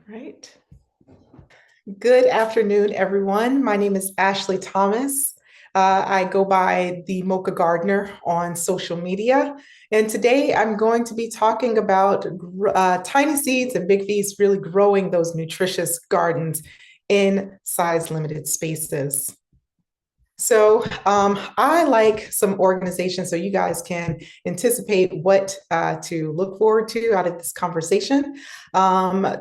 Right. Good afternoon, everyone. My name is Ashley Thomas. I go by the Mocha Gardener on social media. And today I'm going to be talking about tiny seeds and big feasts really growing those nutritious gardens in size limited spaces. I like some organizations so you guys can anticipate what to look forward to out of this conversation.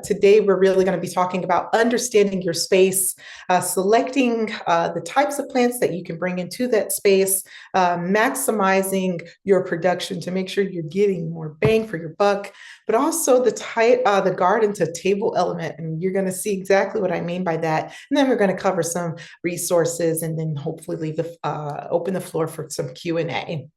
Today, we're really going to be talking about understanding your space, selecting the types of plants that you can bring into that space, maximizing your production to make sure you're getting more bang for your buck, but also the garden to table element. And you're going to see exactly what I mean by that. And then we're going to cover some resources and then hopefully open the floor for some Q&A.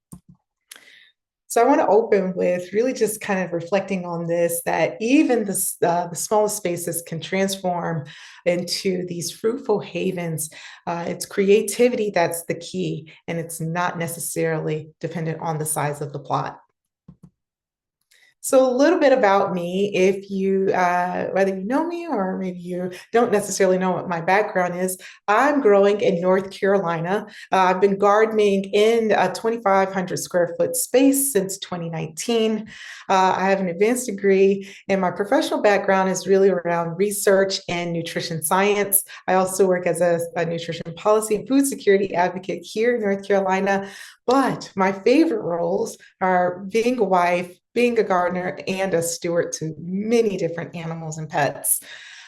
So I want to open with really just kind of reflecting on this, that even the smallest spaces can transform into these fruitful havens. It's creativity that's the key, and it's not necessarily dependent on the size of the plot. So a little bit about me, if you, whether you know me or maybe you don't necessarily know what my background is, I'm growing in North Carolina. I've been gardening in a 2,500 square foot space since 2019. I have an advanced degree, and my professional background is really around research and nutrition science. I also work as a nutrition policy and food security advocate here in North Carolina. But my favorite roles are being a wife, being a gardener, and a steward to many different animals and pets.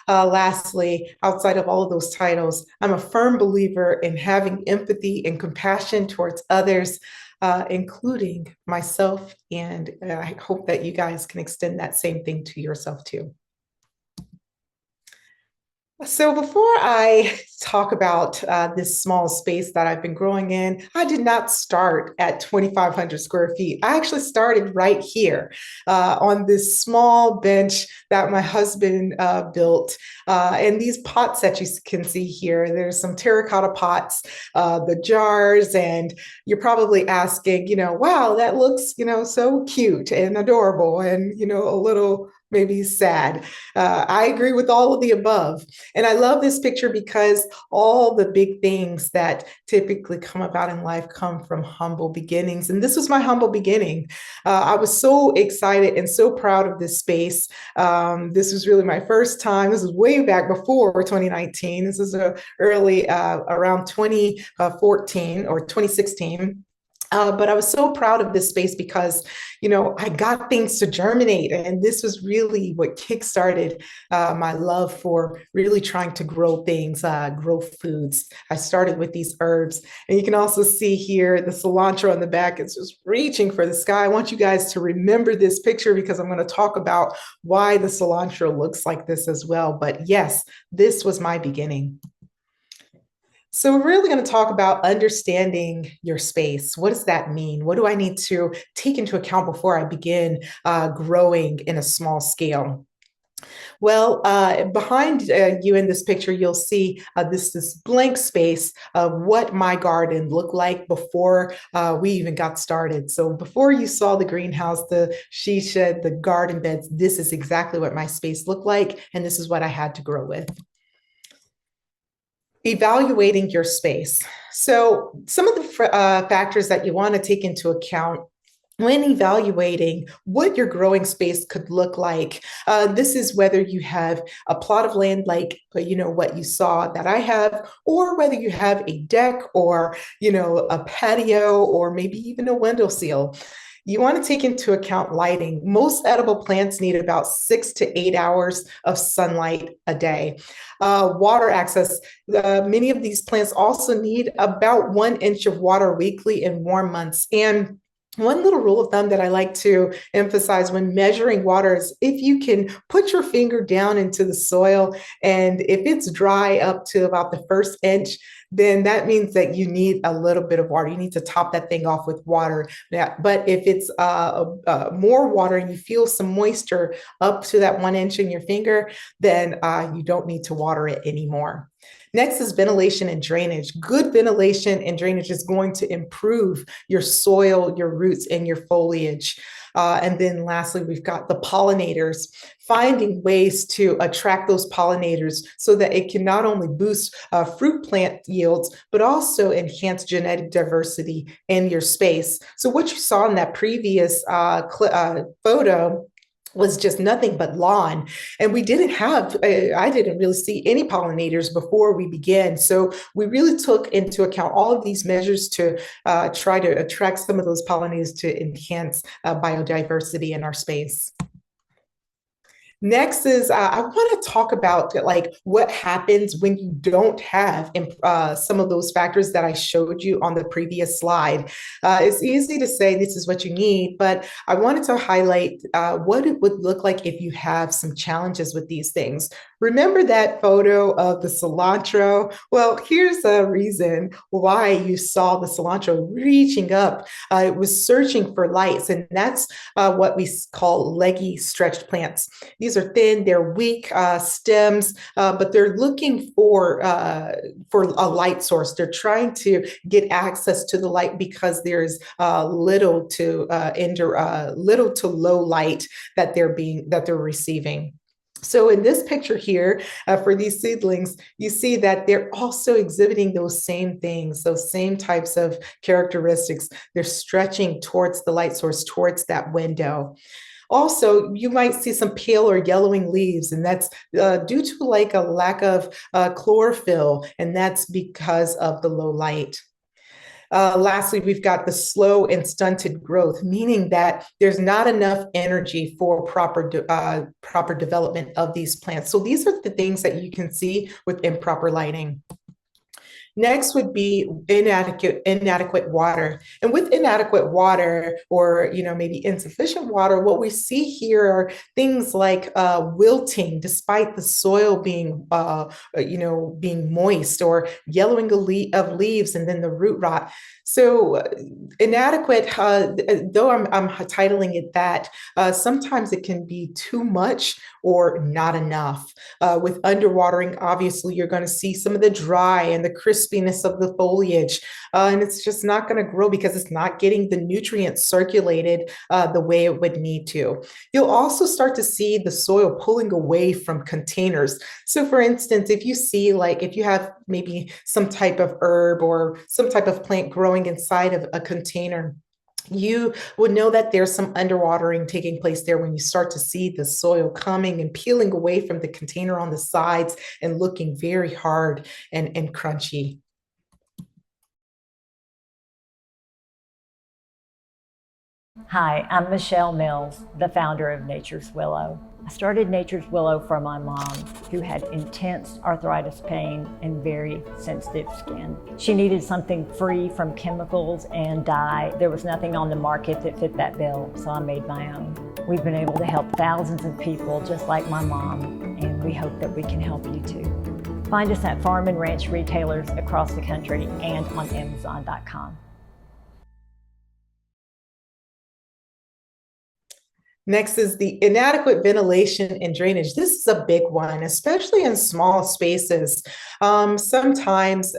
Lastly, outside of all of those titles, I'm a firm believer in having empathy and compassion towards others, including myself. And I hope that you guys can extend that same thing to yourself too. So before I talk about this small space that I've been growing in, I did not start at 2,500 square feet. I actually started right here on this small bench that my husband built. And these pots that you can see here, there's some terracotta pots, the jars, and you're probably asking, wow, that looks, so cute and adorable and, a little maybe sad. I agree with all of the above. And I love this picture because all the big things that typically come about in life come from humble beginnings. And this was my humble beginning. I was so excited and so proud of this space. This was really my first time. This was way back before 2019. This is early around 2014 or 2016. But I was so proud of this space because, I got things to germinate. And this was really what kickstarted my love for really trying to grow things, grow foods. I started with these herbs. And you can also see here the cilantro on the back. It's just reaching for the sky. I want you guys to remember this picture because I'm going to talk about why the cilantro looks like this as well. But yes, this was my beginning. So we're really going to talk about understanding your space. What does that mean? What do I need to take into account before I begin growing in a small scale? Well, behind you in this picture, you'll see this blank space of what my garden looked like before we even got started. So before you saw the greenhouse, the she shed, the garden beds, this is exactly what my space looked like, and this is what I had to grow with. Evaluating your space. So some of the factors that you want to take into account when evaluating what your growing space could look like. This is whether you have a plot of land like, what you saw that I have, or whether you have a deck or, a patio or maybe even a windowsill. You want to take into account lighting. Most edible plants need about 6 to 8 hours of sunlight a day. Water access. Many of these plants also need about 1 inch of water weekly in warm months. And one little rule of thumb that I like to emphasize when measuring water is if you can put your finger down into the soil and if it's dry up to about the first inch, then that means that you need a little bit of water. You need to top that thing off with water. But if it's more water and you feel some moisture up to that 1 inch in your finger, then you don't need to water it anymore. Next is ventilation and drainage. Good ventilation and drainage is going to improve your soil, your roots, and your foliage. And then lastly, we've got the pollinators, finding ways to attract those pollinators so that it can not only boost fruit plant yields, but also enhance genetic diversity in your space. So what you saw in that previous photo was just nothing but lawn. And we didn't have, I didn't really see any pollinators before we began. So we really took into account all of these measures to try to attract some of those pollinators to enhance biodiversity in our space. Next is I want to talk about like what happens when you don't have some of those factors that I showed you on the previous slide. It's easy to say this is what you need, but I wanted to highlight what it would look like if you have some challenges with these things. Remember that photo of the cilantro? Well, here's a reason why you saw the cilantro reaching up. It was searching for lights, and that's what we call leggy stretched plants. These are thin, they're weak stems, but they're looking for a light source. They're trying to get access to the light because there's little to little to low light that they're receiving. So in this picture here, for these seedlings, you see that they're also exhibiting those same things, those same types of characteristics. They're stretching towards the light source, towards that window. Also, you might see some pale or yellowing leaves, and that's due to like a lack of chlorophyll, and that's because of the low light. Lastly, we've got the slow and stunted growth, meaning that there's not enough energy for proper development of these plants. So these are the things that you can see with improper lighting. Next would be inadequate water. And with inadequate water, or maybe insufficient water, what we see here are things like wilting, despite the soil being moist, or yellowing of leaves, and then the root rot. So inadequate, though I'm titling it that, sometimes it can be too much or not enough. With underwatering, obviously, you're going to see some of the dry and the crispiness of the foliage, and it's just not going to grow because it's not getting the nutrients circulated the way it would need to. You'll also start to see the soil pulling away from containers. So for instance, if you have maybe some type of herb or some type of plant growing inside of a container, you would know that there's some underwatering taking place there when you start to see the soil coming and peeling away from the container on the sides and looking very hard and crunchy. Hi, I'm Michelle Mills, the founder of Nature's Willow. I started Nature's Willow for my mom, who had intense arthritis pain and very sensitive skin. She needed something free from chemicals and dye. There was nothing on the market that fit that bill, so I made my own. We've been able to help thousands of people just like my mom, and we hope that we can help you too. Find us at farm and ranch retailers across the country and on Amazon.com. Next is the inadequate ventilation and drainage. This is a big one, especially in small spaces. Sometimes,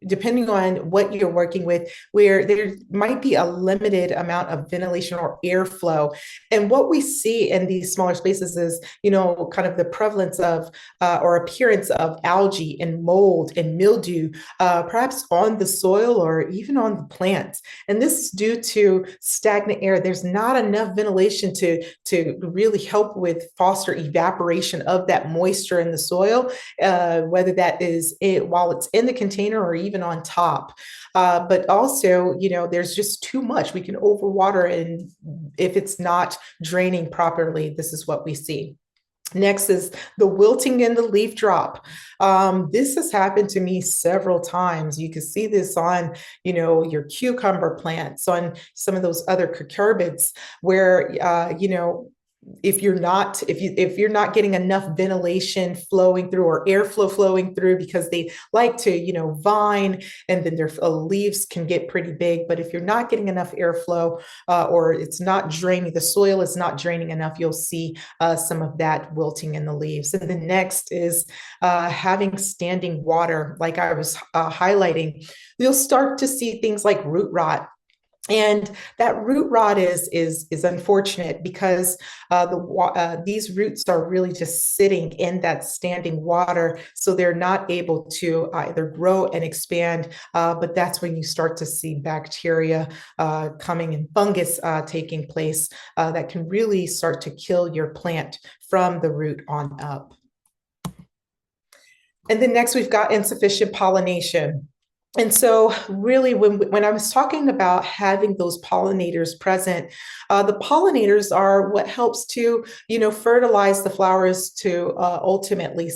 depending on what you're working with, where there might be a limited amount of ventilation or airflow. And what we see in these smaller spaces is, kind of the prevalence of or appearance of algae and mold and mildew, perhaps on the soil or even on the plants. And this is due to stagnant air. There's not enough ventilation to really help with foster evaporation of that moisture in the soil, whether that is while it's in the container or even on top. But also, there's just too much. We can overwater, and if it's not draining properly, this is what we see. Next is the wilting and the leaf drop. This has happened to me several times. You can see this on, your cucumber plants, on some of those other cucurbits where, if you're not getting enough ventilation flowing through or airflow flowing through, because they like to vine, and then their leaves can get pretty big. But if you're not getting enough airflow, or it's not draining, the soil is not draining enough, you'll see some of that wilting in the leaves. And the next is having standing water, like I was highlighting. You'll start to see things like root rot, and that root rot is unfortunate, because these roots are really just sitting in that standing water, so they're not able to either grow and expand. But that's when you start to see bacteria coming, and fungus taking place, that can really start to kill your plant from the root on up. And then next, we've got insufficient pollination. And so, really, when I was talking about having those pollinators present, the pollinators are what helps to, fertilize the flowers to ultimately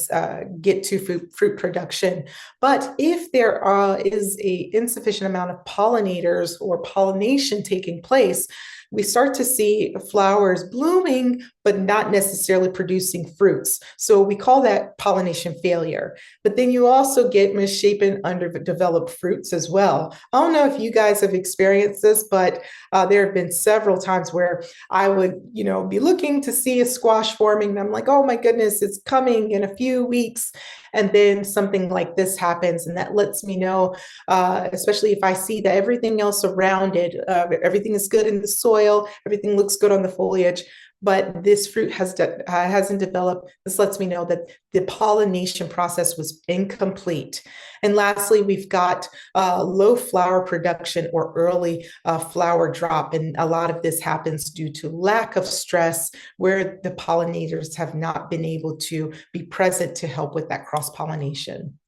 get to fruit production. But if there is a insufficient amount of pollinators or pollination taking place, we start to see flowers blooming, but not necessarily producing fruits. So we call that pollination failure. But then you also get misshapen, underdeveloped fruits as well. I don't know if you guys have experienced this, but there have been several times where I would, be looking to see a squash forming, and I'm like, oh my goodness, it's coming in a few weeks. And then something like this happens, and that lets me know, especially if I see that everything else around it, everything is good in the soil, everything looks good on the foliage, but this fruit hasn't developed. This lets me know that the pollination process was incomplete. And lastly, we've got low flower production or early flower drop. And a lot of this happens due to lack of stress, where the pollinators have not been able to be present to help with that cross-pollination.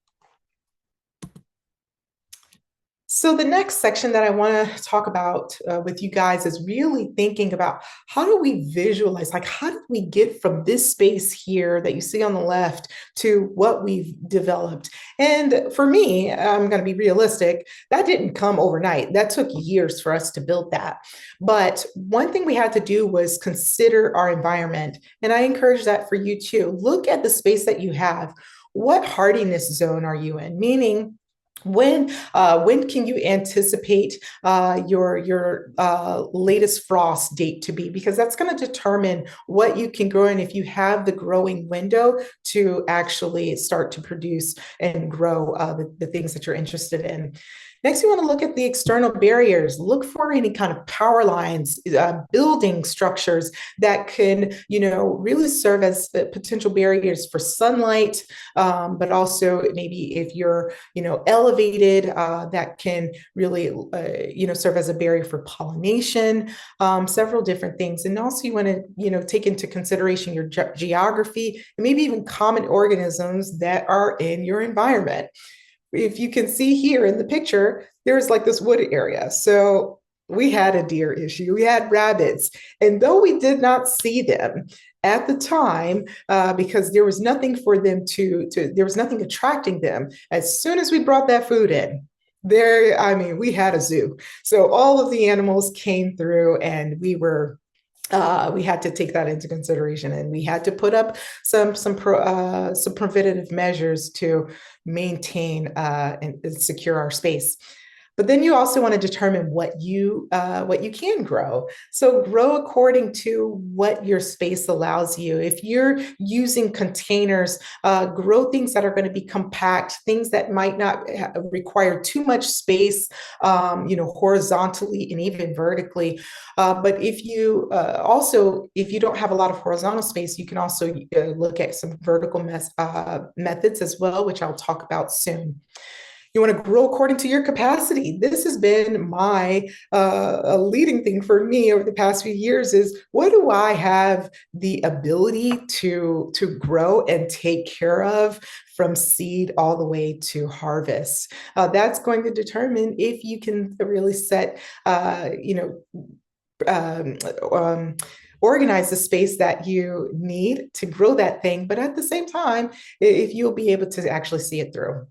So the next section that I want to talk about with you guys is really thinking about, how do we visualize, like how did we get from this space here that you see on the left to what we've developed? And for me, I'm going to be realistic, that didn't come overnight. That took years for us to build that. But one thing we had to do was consider our environment. And I encourage that for you too. Look at the space that you have. What hardiness zone are you in? Meaning, when can you anticipate your latest frost date to be? Because that's going to determine what you can grow, and if you have the growing window to actually start to produce and grow the things that you're interested in. Next, you want to look at the external barriers. Look for any kind of power lines, building structures that can, really serve as potential barriers for sunlight, but also maybe if you're, elevated, that can really, serve as a barrier for pollination, several different things. And also you want to, take into consideration your geography, and maybe even common organisms that are in your environment. If you can see here in the picture, there's like this wooded area. So we had a deer issue, we had rabbits. And though we did not see them at the time, because there was nothing for them there was nothing attracting them, as soon as we brought that food in, we had a zoo. So all of the animals came through, and we had to take that into consideration, and we had to put up some preventative measures to maintain and secure our space. But then you also want to determine what you can grow. So grow according to what your space allows you. If you're using containers, grow things that are going to be compact, things that might not require too much space, horizontally and even vertically. But if you don't have a lot of horizontal space, you can also look at some vertical methods as well, which I'll talk about soon. You want to grow according to your capacity. This has been my a leading thing for me over the past few years, is what do I have the ability to grow and take care of from seed all the way to harvest. That's going to determine if you can really set, um, um, organize the space that you need to grow that thing, but at the same time, if you'll be able to actually see it through.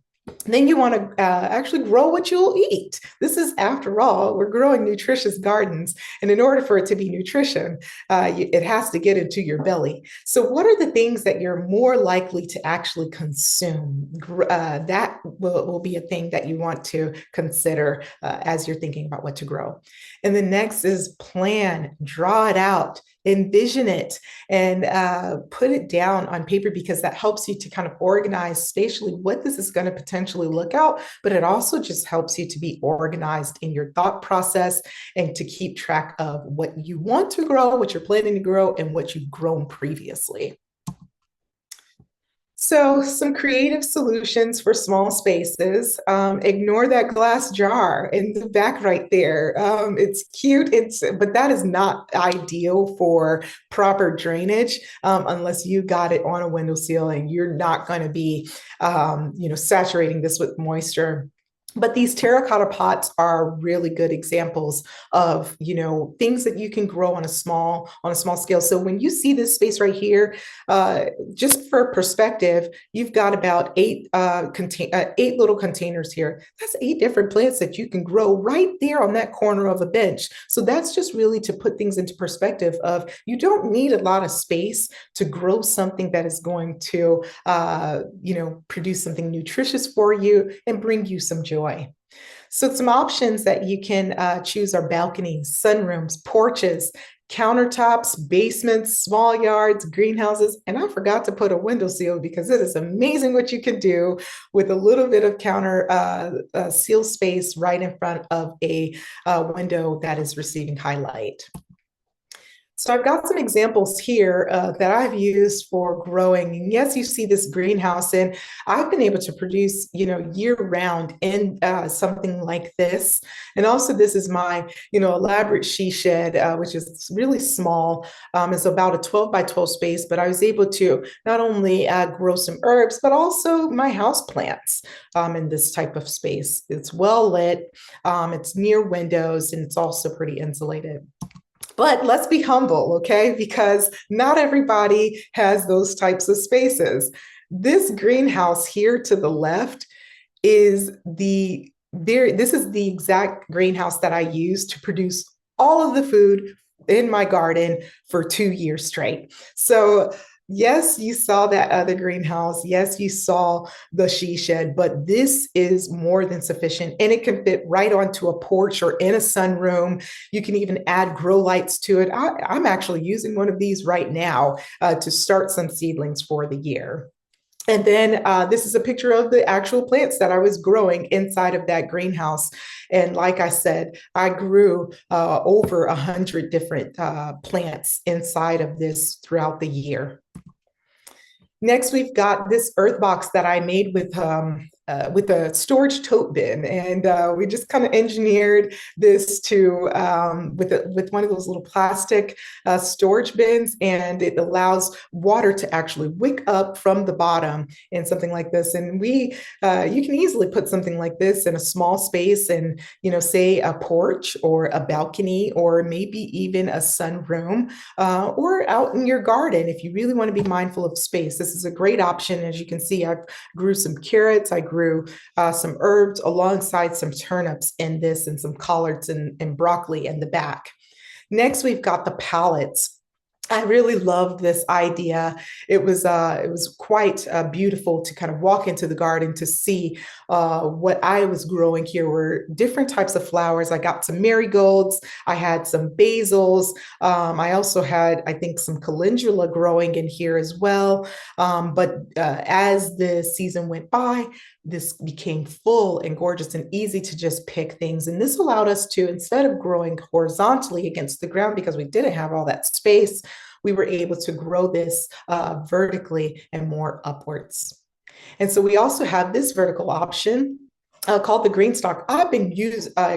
Then you want to actually grow what you'll eat. This is, after all, we're growing nutritious gardens. And in order for it to be nutrition, it has to get into your belly. So, what are the things that you're more likely to actually consume? That will be a thing that you want to consider as you're thinking about what to grow. And the next is plan, draw it out, envision it, and put it down on paper, because that helps you to kind of organize spatially what this is going to potentially look out, but it also just helps you to be organized in your thought process and to keep track of what you want to grow, what you're planning to grow, and what you've grown previously. So, some creative solutions for small spaces. Ignore that glass jar in the back right there. It's cute, but that is not ideal for proper drainage unless you got it on a windowsill, and you're not going to be, saturating this with moisture. But these terracotta pots are really good examples of, things that you can grow on a small scale. So when you see this space right here, just for perspective, you've got about eight little containers here. That's 8 different plants that you can grow right there on that corner of a bench. So that's just really to put things into perspective of, you don't need a lot of space to grow something that is going to, produce something nutritious for you and bring you some joy. So some options that you can choose are balconies, sunrooms, porches, countertops, basements, small yards, greenhouses. And I forgot to put a windowsill, because it is amazing what you can do with a little bit of counter seal space right in front of a window that is receiving high light. So I've got some examples here that I've used for growing. And yes, you see this greenhouse, and I've been able to produce, year round in something like this. And also, this is my, elaborate she shed, which is really small. It's about a 12 by 12 space, but I was able to not only grow some herbs, but also my house plants in this type of space. It's well lit, it's near windows, and it's also pretty insulated. But let's be humble, okay? Because not everybody has those types of spaces. This greenhouse here to the left is this is the exact greenhouse that I use to produce all of the food in my garden for 2 years straight. So yes, you saw that other greenhouse. Yes, you saw the she shed, but this is more than sufficient, and it can fit right onto a porch or in a sunroom. You can even add grow lights to it. I'm actually using one of these right now to start some seedlings for the year. And then this is a picture of the actual plants that I was growing inside of that greenhouse. And like I said, I grew over 100 different plants inside of this throughout the year. Next, we've got this earth box that I made with a storage tote bin, and we just kind of engineered this to with one of those little plastic storage bins, and it allows water to actually wick up from the bottom in something like this. And you can easily put something like this in a small space, and say a porch or a balcony, or maybe even a sunroom, or out in your garden if you really want to be mindful of space. This is a great option. As you can see, I grew some carrots, I grew some herbs alongside some turnips in this, and some collards and broccoli in the back. Next, we've got the pallets. I really loved this idea. It was quite beautiful to kind of walk into the garden to see what I was growing here were different types of flowers. I got some marigolds. I had some basils. I also had, I think, some calendula growing in here as well. But as the season went by, this became full and gorgeous and easy to just pick things. And this allowed us to, instead of growing horizontally against the ground, because we didn't have all that space, we were able to grow this vertically and more upwards. And so we also have this vertical option. called the green stock. I've been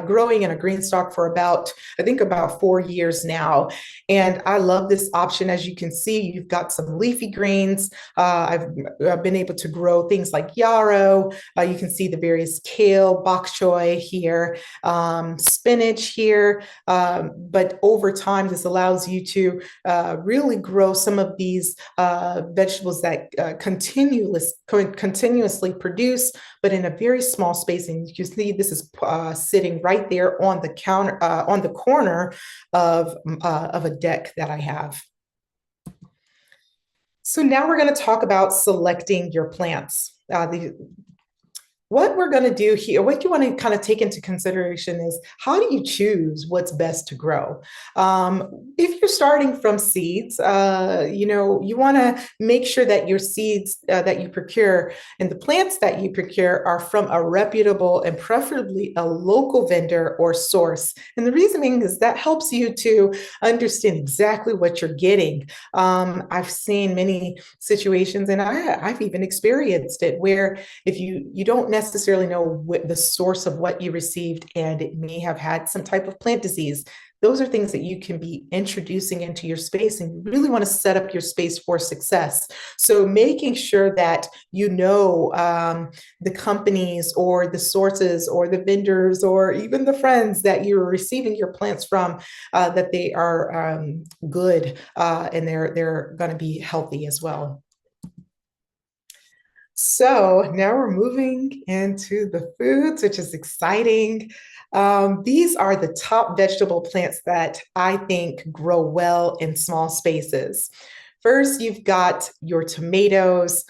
growing in a green stock for I think about 4 years now. And I love this option. As you can see, you've got some leafy greens. I've been able to grow things like yarrow. You can see the various kale, bok choy here, spinach here. But over time, this allows you to really grow some of these vegetables that continuously produce, but in a very small space. And you see, this is sitting right there on the counter, on the corner of a deck that I have. So now we're going to talk about selecting your plants. What we're going to do here, what you want to kind of take into consideration is how do you choose what's best to grow? If you're starting from seeds, you want to make sure that your seeds that you procure and the plants that you procure are from a reputable and preferably a local vendor or source. And the reason being is that helps you to understand exactly what you're getting. I've seen many situations, and I've even experienced it, where if you don't necessarily know the source of what you received, and it may have had some type of plant disease. Those are things that you can be introducing into your space, and you really want to set up your space for success. So making sure that you know the companies or the sources or the vendors or even the friends that you're receiving your plants from, that they are good, and they're going to be healthy as well. So now we're moving into the foods, which is exciting. These are the top vegetable plants that I think grow well in small spaces. First, you've got your tomatoes.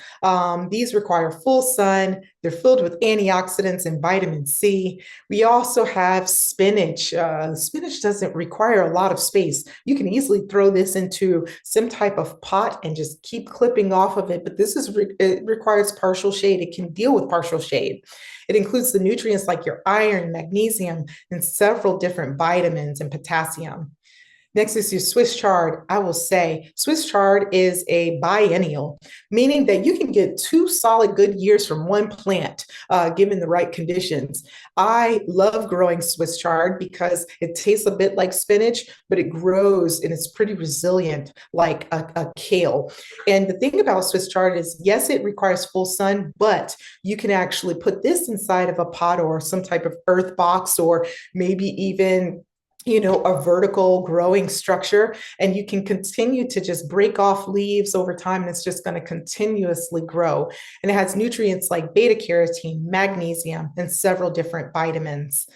These require full sun. They're filled with antioxidants and vitamin C. We also have spinach. Spinach doesn't require a lot of space. You can easily throw this into some type of pot and just keep clipping off of it. But it requires partial shade. It can deal with partial shade. It includes the nutrients like your iron, magnesium, and several different vitamins and potassium. Next is your Swiss chard. I will say Swiss chard is a biennial, meaning that you can get 2 solid good years from one plant, given the right conditions. I love growing Swiss chard because it tastes a bit like spinach, but it grows and it's pretty resilient like a kale. And the thing about Swiss chard is, yes, it requires full sun, but you can actually put this inside of a pot or some type of earth box, or maybe even a vertical growing structure, and you can continue to just break off leaves over time, and it's just going to continuously grow. And it has nutrients like beta carotene, magnesium, and several different vitamins.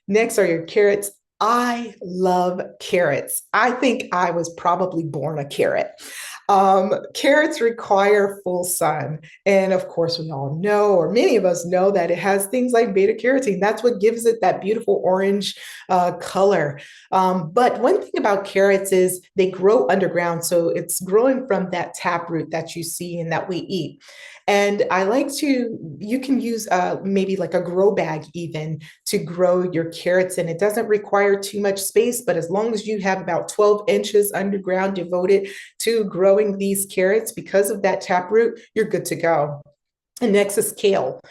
Next are your carrots. I love carrots. I think I was probably born a carrot. Carrots require full sun. And of course, we all know, or many of us know, that it has things like beta carotene. That's what gives it that beautiful orange color. But one thing about carrots is they grow underground. So it's growing from that taproot that you see and that we eat. And you can use maybe like a grow bag even to grow your carrots. And it doesn't require too much space, but as long as you have about 12 inches underground devoted to growing these carrots because of that taproot, you're good to go. And next is kale.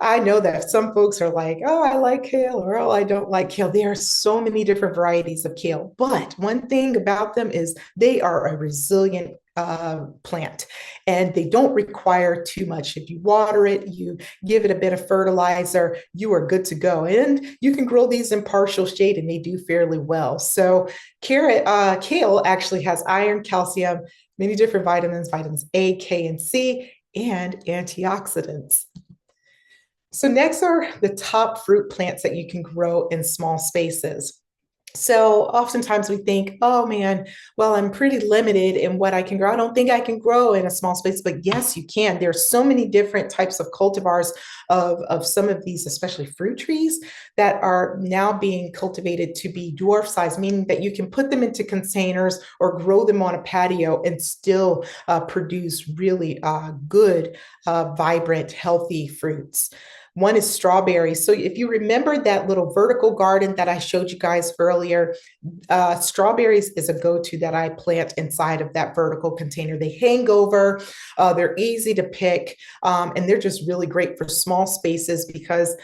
I know that some folks are like, oh, I like kale, or oh, I don't like kale. There are so many different varieties of kale. But one thing about them is they are a resilient plant, and they don't require too much. If you water it, you give it a bit of fertilizer, you are good to go. And you can grow these in partial shade, and they do fairly well. So kale actually has iron, calcium, many different vitamins A, K, and C, and antioxidants. So next are the top fruit plants that you can grow in small spaces. So oftentimes we think, oh man, well, I'm pretty limited in what I can grow. I don't think I can grow in a small space, but yes, you can. There's so many different types of cultivars of some of these, especially fruit trees, that are now being cultivated to be dwarf size, meaning that you can put them into containers or grow them on a patio and still produce really good, vibrant, healthy fruits. One is strawberries. So if you remember that little vertical garden that I showed you guys earlier, strawberries is a go-to that I plant inside of that vertical container. They hang over, they're easy to pick, and they're just really great for small spaces because,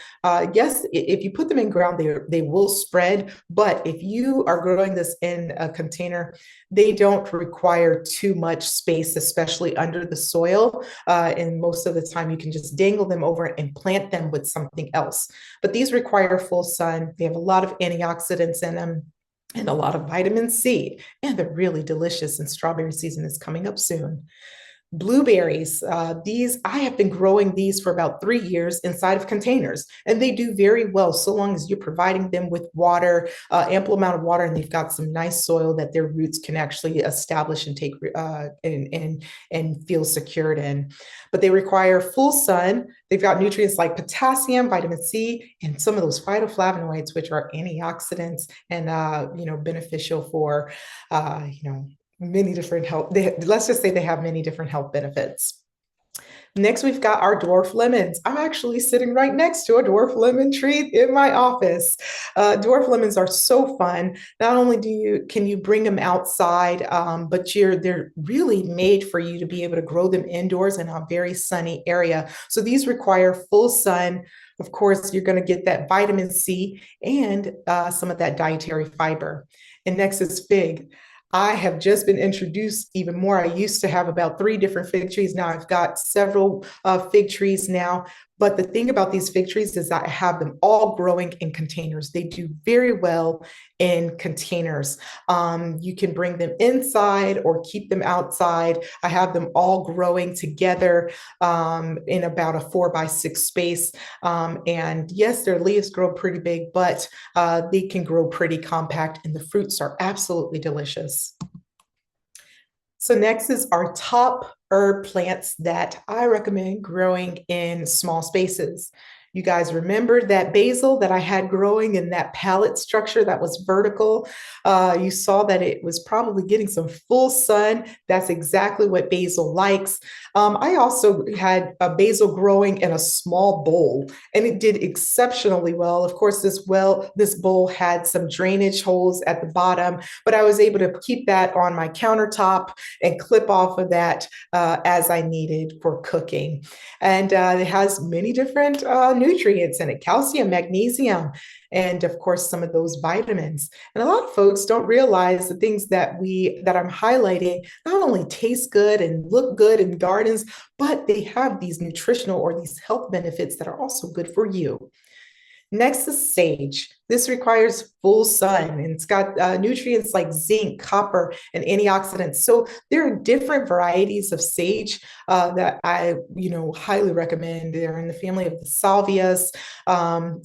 yes, if you put them in ground, they will spread. But if you are growing this in a container, they don't require too much space, especially under the soil. And most of the time, you can just dangle them over and plant them with something else. But these require full sun. They have a lot of antioxidants in them and a lot of vitamin C, and they're really delicious. And strawberry season is coming up soon. Blueberries, these I have been growing these for about 3 years inside of containers, and they do very well so long as you're providing them with water, ample amount of water, and they've got some nice soil that their roots can actually establish and take and feel secured in. But they require full sun. They've got nutrients like potassium, vitamin C, and some of those phytoflavonoids, which are antioxidants and beneficial for many different health. Let's just say they have many different health benefits. Next, we've got our dwarf lemons. I'm actually sitting right next to a dwarf lemon tree in my office. Dwarf lemons are so fun. Not only can you bring them outside, but they're really made for you to be able to grow them indoors in a very sunny area. So these require full sun. Of course, you're going to get that vitamin C and some of that dietary fiber. And next is fig. I have just been introduced even more. I used to have about 3 different fig trees. Now I've got several fig trees now. But the thing about these fig trees is that I have them all growing in containers. They do very well in containers. You can bring them inside or keep them outside. I have them all growing together in about a 4x6 space. And yes, their leaves grow pretty big, but they can grow pretty compact, and the fruits are absolutely delicious. So next is our top herb plants that I recommend growing in small spaces. You guys remember that basil that I had growing in that pallet structure that was vertical? You saw that it was probably getting some full sun. That's exactly what basil likes. I also had a basil growing in a small bowl, and it did exceptionally well. Of course, this bowl had some drainage holes at the bottom, but I was able to keep that on my countertop and clip off of that as I needed for cooking. And it has many different nutrients in it: calcium, magnesium, and of course some of those vitamins. And a lot of folks don't realize the things that I'm highlighting not only taste good and look good in gardens, but they have these nutritional or these health benefits that are also good for you. Next is sage. This requires full sun, and it's got nutrients like zinc, copper, and antioxidants. So there are different varieties of sage that I, highly recommend. They're in the family of the salvias.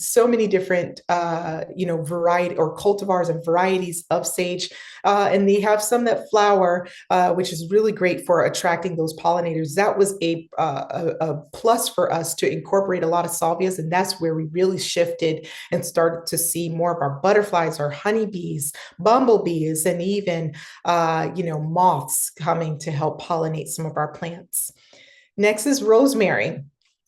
So many different, variety or cultivars and varieties of sage, and they have some that flower, which is really great for attracting those pollinators. That was a plus for us to incorporate a lot of salvias, and that's where we really shifted and started to see more of our butterflies, our honeybees, bumblebees, and even, moths coming to help pollinate some of our plants. Next is rosemary.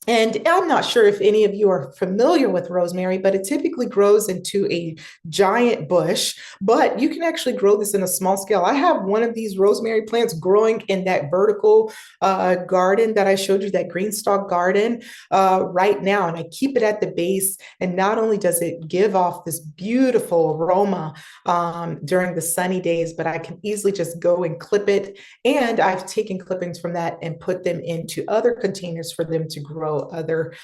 And I'm not sure if any of you are familiar with rosemary, but it typically grows into a giant bush, but you can actually grow this in a small scale. I have one of these rosemary plants growing in that vertical garden that I showed you, that green stalk garden right now. And I keep it at the base. And not only does it give off this beautiful aroma during the sunny days, but I can easily just go and clip it. And I've taken clippings from that and put them into other containers for them to grow other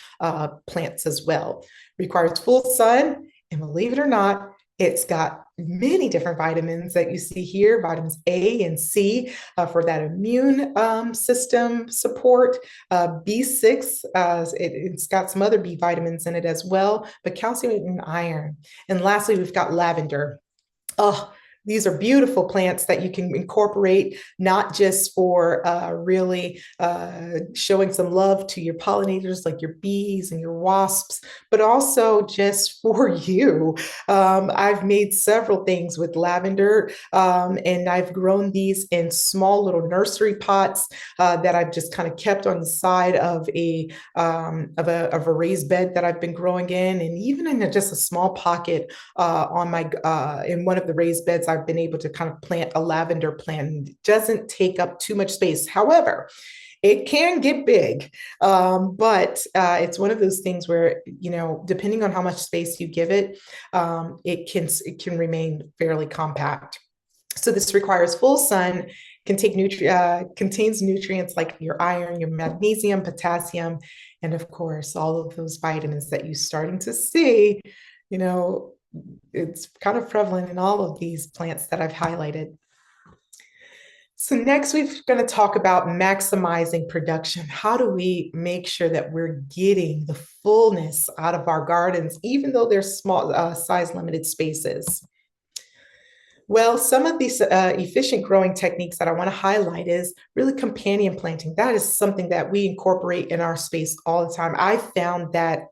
plants as well. Requires full sun, and believe it or not, it's got many different vitamins that you see here: vitamins A and C for that immune system support, B6, it's got some other B vitamins in it as well, but calcium and iron. And lastly, we've got lavender. Oh, These are beautiful plants that you can incorporate not just for really showing some love to your pollinators like your bees and your wasps, but also just for you. I've made several things with lavender, and I've grown these in small little nursery pots that I've just kind of kept on the side of a raised bed that I've been growing in, and even in just a small pocket on my in one of the raised beds, I've been able to kind of plant a lavender plant. It doesn't take up too much space. However, it can get big, but it's one of those things where, depending on how much space you give it, it can remain fairly compact. So this requires full sun, contains nutrients like your iron, your magnesium, potassium, and of course, all of those vitamins that you're starting to see, you know, it's kind of prevalent in all of these plants that I've highlighted. So next we're going to talk about maximizing production. How do we make sure that we're getting the fullness out of our gardens, even though they're small, size limited spaces? Well, some of these efficient growing techniques that I want to highlight is really companion planting. That is something that we incorporate in our space all the time. I found that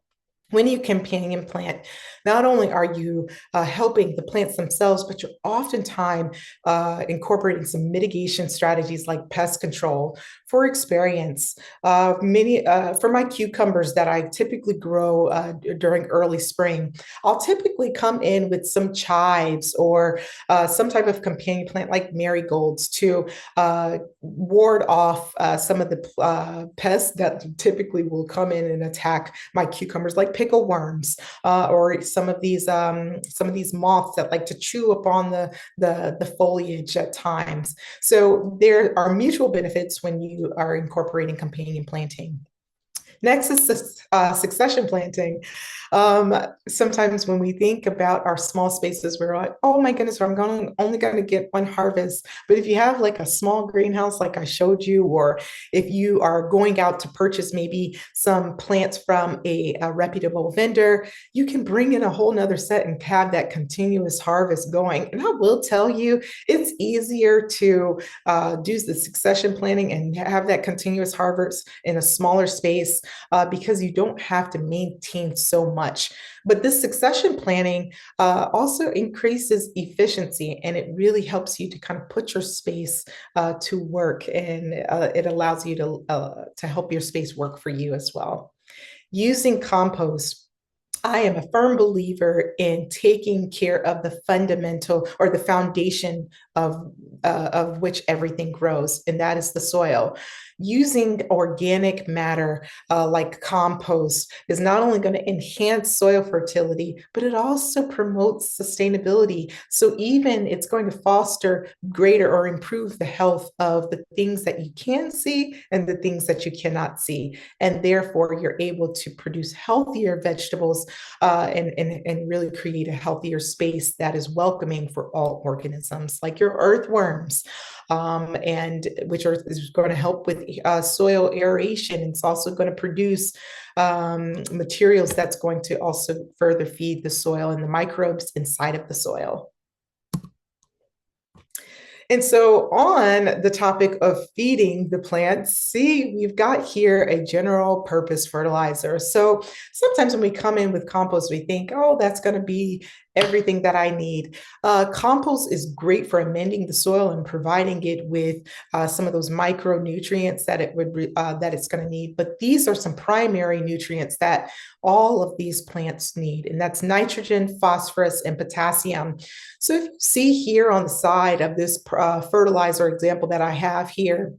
when you companion plant, not only are you helping the plants themselves, but you're oftentimes incorporating some mitigation strategies like pest control. For experience, for my cucumbers that I typically grow during early spring, I'll typically come in with some chives or some type of companion plant like marigolds to ward off some of the pests that typically will come in and attack my cucumbers, like pickle worms or some of these moths that like to chew upon the foliage at times. So there are mutual benefits when you are incorporating companion planting. Next is succession planting. Sometimes when we think about our small spaces, we're like, oh my goodness, only going to get one harvest. But if you have like a small greenhouse, like I showed you, or if you are going out to purchase maybe some plants from a reputable vendor, you can bring in a whole nother set and have that continuous harvest going. And I will tell you, it's easier to do the succession planting and have that continuous harvest in a smaller space because you don't have to maintain so much. But this succession planning also increases efficiency, and it really helps you to kind of put your space to work, and it allows you to help your space work for you as well. Using compost, I am a firm believer in taking care of the fundamental or the foundation of which everything grows, and that is the soil. Using organic matter like compost is not only going to enhance soil fertility, but it also promotes sustainability. So even it's going to foster greater or improve the health of the things that you can see and the things that you cannot see. And therefore, you're able to produce healthier vegetables and really create a healthier space that is welcoming for all organisms, like your earthworms, and is going to help with soil aeration. It's also going to produce materials that's going to also further feed the soil and the microbes inside of the soil. And so, on the topic of feeding the plants, see, we've got here a general purpose fertilizer. So, sometimes when we come in with compost, we think, oh, that's going to be everything that I need. Compost is great for amending the soil and providing it with some of those micronutrients that it's going to need. But these are some primary nutrients that all of these plants need, and that's nitrogen, phosphorus, and potassium. So if you see here on the side of this fertilizer example that I have here,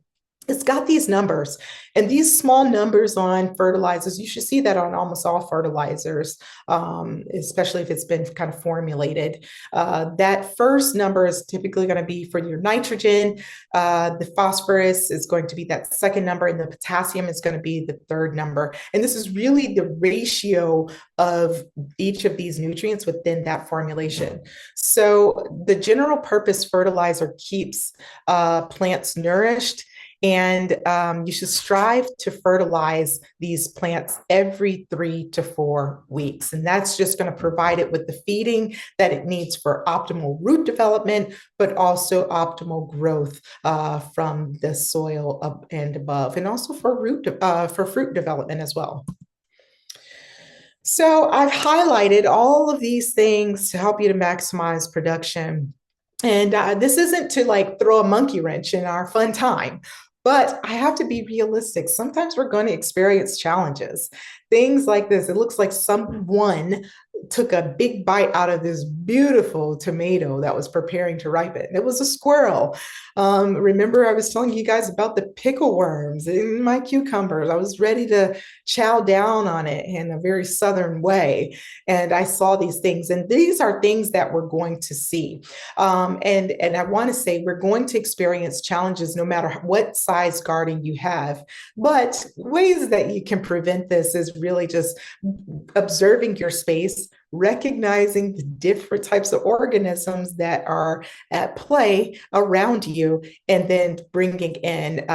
it's got these numbers, and these small numbers on fertilizers, you should see that on almost all fertilizers, especially if it's been kind of formulated. That first number is typically going to be for your nitrogen. The phosphorus is going to be that second number, and the potassium is going to be the third number. And this is really the ratio of each of these nutrients within that formulation. So the general purpose fertilizer keeps plants nourished, And you should strive to fertilize these plants every 3 to 4 weeks. And that's just going to provide it with the feeding that it needs for optimal root development, but also optimal growth from the soil up and above, and also for for fruit development as well. So I've highlighted all of these things to help you to maximize production. And this isn't to like throw a monkey wrench in our fun time, but I have to be realistic. Sometimes we're going to experience challenges. Things like this. It looks like someone took a big bite out of this beautiful tomato that was preparing to ripen. It was a squirrel. Remember, I was telling you guys about the pickle worms in my cucumbers. I was ready to chow down on it in a very southern way. And I saw these things, and these are things that we're going to see. And I want to say we're going to experience challenges no matter what size garden you have. But ways that you can prevent this is really just observing your space, recognizing the different types of organisms that are at play around you, and then bringing in,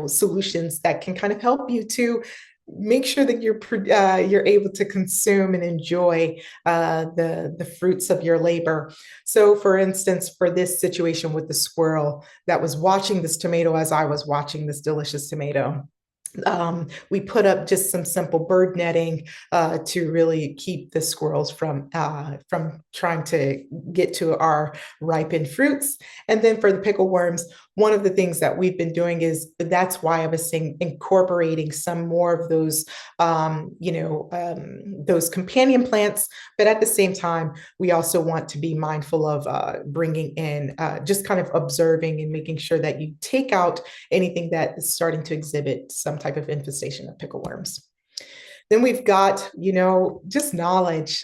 solutions that can kind of help you to make sure that you're able to consume and enjoy the fruits of your labor. So, for instance, for this situation with the squirrel that was watching this tomato as I was watching this delicious tomato, we put up just some simple bird netting to really keep the squirrels from trying to get to our ripened fruits. And then for the pickle worms, one of the things that we've been doing is that's why I was saying incorporating some more of those companion plants. But at the same time, we also want to be mindful of bringing in, just kind of observing and making sure that you take out anything that is starting to exhibit some type of infestation of pickle worms. Then we've got, just knowledge.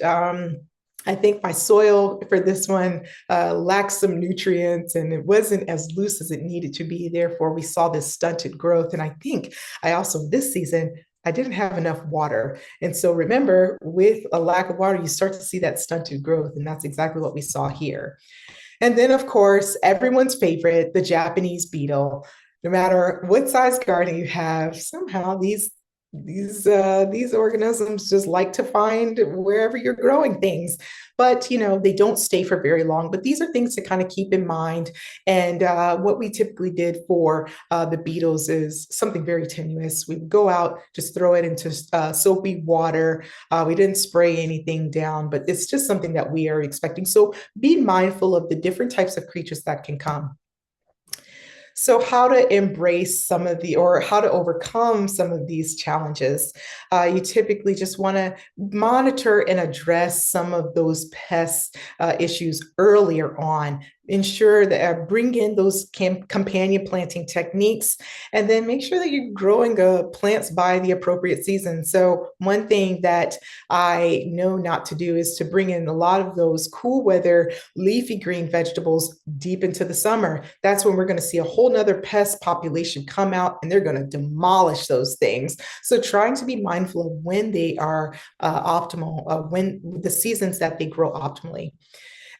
I think my soil for this one lacked some nutrients and it wasn't as loose as it needed to be. Therefore, we saw this stunted growth. And I think I also, this season, I didn't have enough water. And so remember, with a lack of water, you start to see that stunted growth. And that's exactly what we saw here. And then, of course, everyone's favorite, the Japanese beetle. No matter what size garden you have, somehow these organisms just like to find wherever you're growing things. But they don't stay for very long. But these are things to kind of keep in mind. And what we typically did for the beetles is something very tenuous. We would go out, just throw it into soapy water. We didn't spray anything down, but it's just something that we are expecting. So be mindful of the different types of creatures that can come. So, how to embrace or how to overcome some of these challenges? You typically just want to monitor and address some of those pest issues earlier on. Ensure that bring in those companion planting techniques, and then make sure that you're growing plants by the appropriate season. So, one thing that I know not to do is to bring in a lot of those cool weather leafy green vegetables deep into the summer. That's when we're going to see a whole nother pest population come out and they're going to demolish those things. So trying to be mindful of when they are optimal, when the seasons that they grow optimally.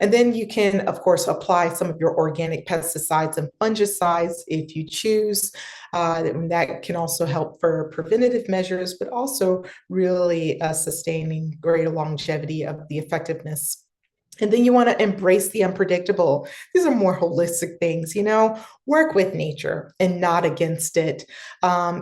And then you can, of course, apply some of your organic pesticides and fungicides if you choose. That can also help for preventative measures, but also really sustaining greater longevity of the effectiveness. And then you want to embrace the unpredictable. These are more holistic things, work with nature and not against it.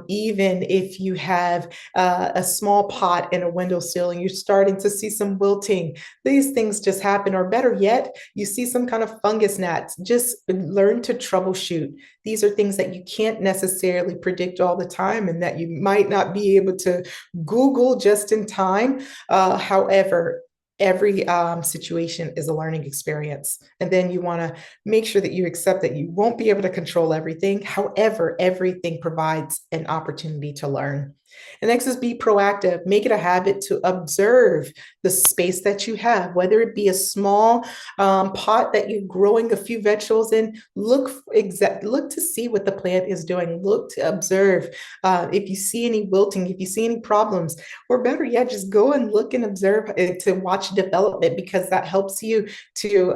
Even if you have a small pot in a windowsill and you're starting to see some wilting, these things just happen. Or better yet, you see some kind of fungus gnats, just learn to troubleshoot. These are things that you can't necessarily predict all the time and that you might not be able to Google just in time. However, every situation is a learning experience. And then you want to make sure that you accept that you won't be able to control everything. However, everything provides an opportunity to learn. And next is be proactive. Make it a habit to observe the space that you have, whether it be a small pot that you're growing a few vegetables in. Look to see what the plant is doing. Look to observe if you see any wilting, if you see any problems, or better yet, just go and look and observe to watch development because that helps you to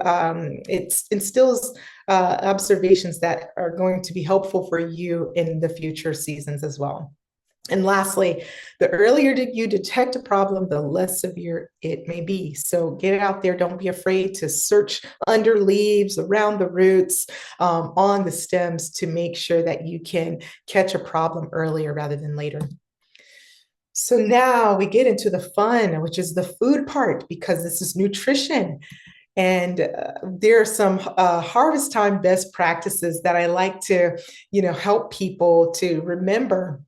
it instills observations that are going to be helpful for you in the future seasons as well. And lastly, the earlier you detect a problem, the less severe it may be. So get out there. Don't be afraid to search under leaves, around the roots, on the stems to make sure that you can catch a problem earlier rather than later. So now we get into the fun, which is the food part, because this is nutrition. And there are some harvest time best practices that I like to, help people to remember.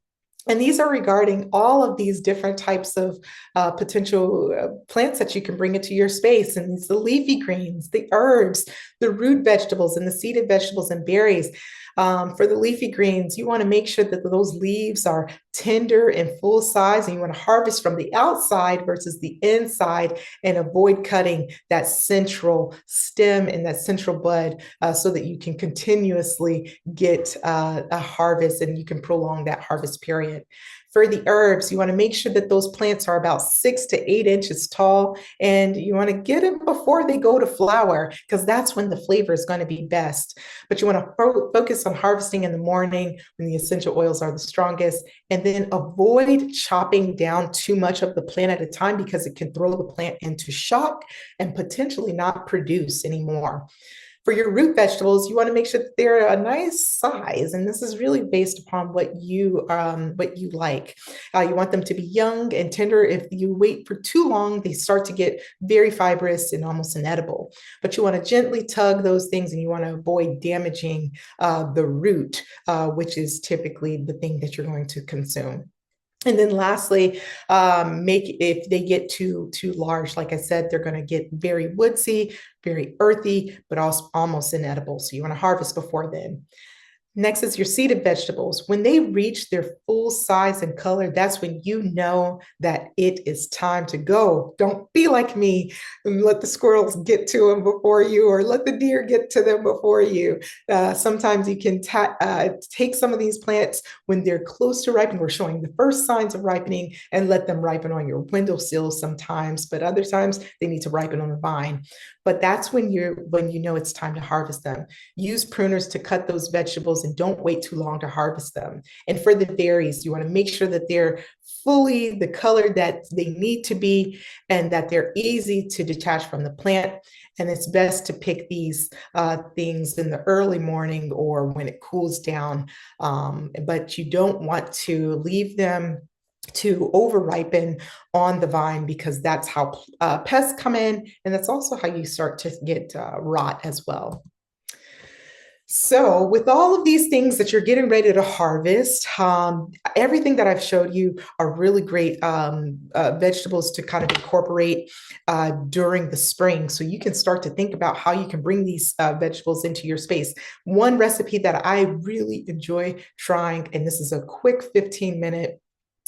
And these are regarding all of these different types of potential plants that you can bring into your space. And it's the leafy greens, the herbs, the root vegetables, and the seeded vegetables and berries. For the leafy greens, you want to make sure that those leaves are tender and full size, and you want to harvest from the outside versus the inside and avoid cutting that central stem and that central bud so that you can continuously get a harvest and you can prolong that harvest period. For the herbs, you want to make sure that those plants are about 6 to 8 inches tall, and you want to get them before they go to flower because that's when the flavor is going to be best. But you want to focus on harvesting in the morning when the essential oils are the strongest, and then avoid chopping down too much of the plant at a time because it can throw the plant into shock and potentially not produce anymore. For your root vegetables, you want to make sure that they're a nice size, and this is really based upon what you like. You want them to be young and tender. If you wait for too long, they start to get very fibrous and almost inedible. But you want to gently tug those things, and you want to avoid damaging the root, which is typically the thing that you're going to consume. And then lastly, make if they get too large, like I said, they're going to get very woodsy, very earthy, but also almost inedible. So you want to harvest before then. Next is your seeded vegetables. When they reach their full size and color, that's when you know that it is time to go. Don't be like me and let the squirrels get to them before you, or let the deer get to them before you. Sometimes you can take some of these plants when they're close to ripening. We're showing the first signs of ripening and let them ripen on your windowsill sometimes, but other times they need to ripen on the vine. But that's when you know it's time to harvest them. Use pruners to cut those vegetables and don't wait too long to harvest them. And for the berries, you want to make sure that they're fully the color that they need to be and that they're easy to detach from the plant. And it's best to pick these things in the early morning or when it cools down. But you don't want to leave them to over ripen on the vine because that's how pests come in, and that's also how you start to get rot as well. So, with all of these things that you're getting ready to harvest, everything that I've showed you are really great vegetables to kind of incorporate during the spring. So, you can start to think about how you can bring these vegetables into your space. One recipe that I really enjoy trying, and this is a quick 15-minute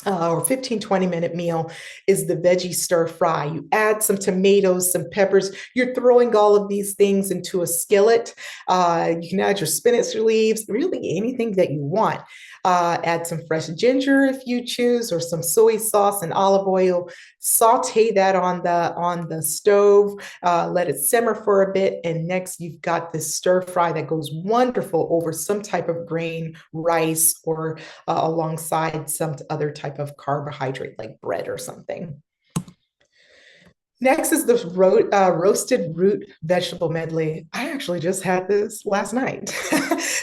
or 15-20 minute meal, is the veggie stir fry. You add some tomatoes, some peppers. You're throwing all of these things into a skillet. You can add your spinach leaves, really anything that you want. Add some fresh ginger if you choose, or some soy sauce and olive oil. Saute that on the stove. Let it simmer for a bit, and next you've got this stir fry that goes wonderful over some type of grain, rice, or alongside some other type of carbohydrate like bread or something. Next is the roasted root vegetable medley. I actually just had this last night.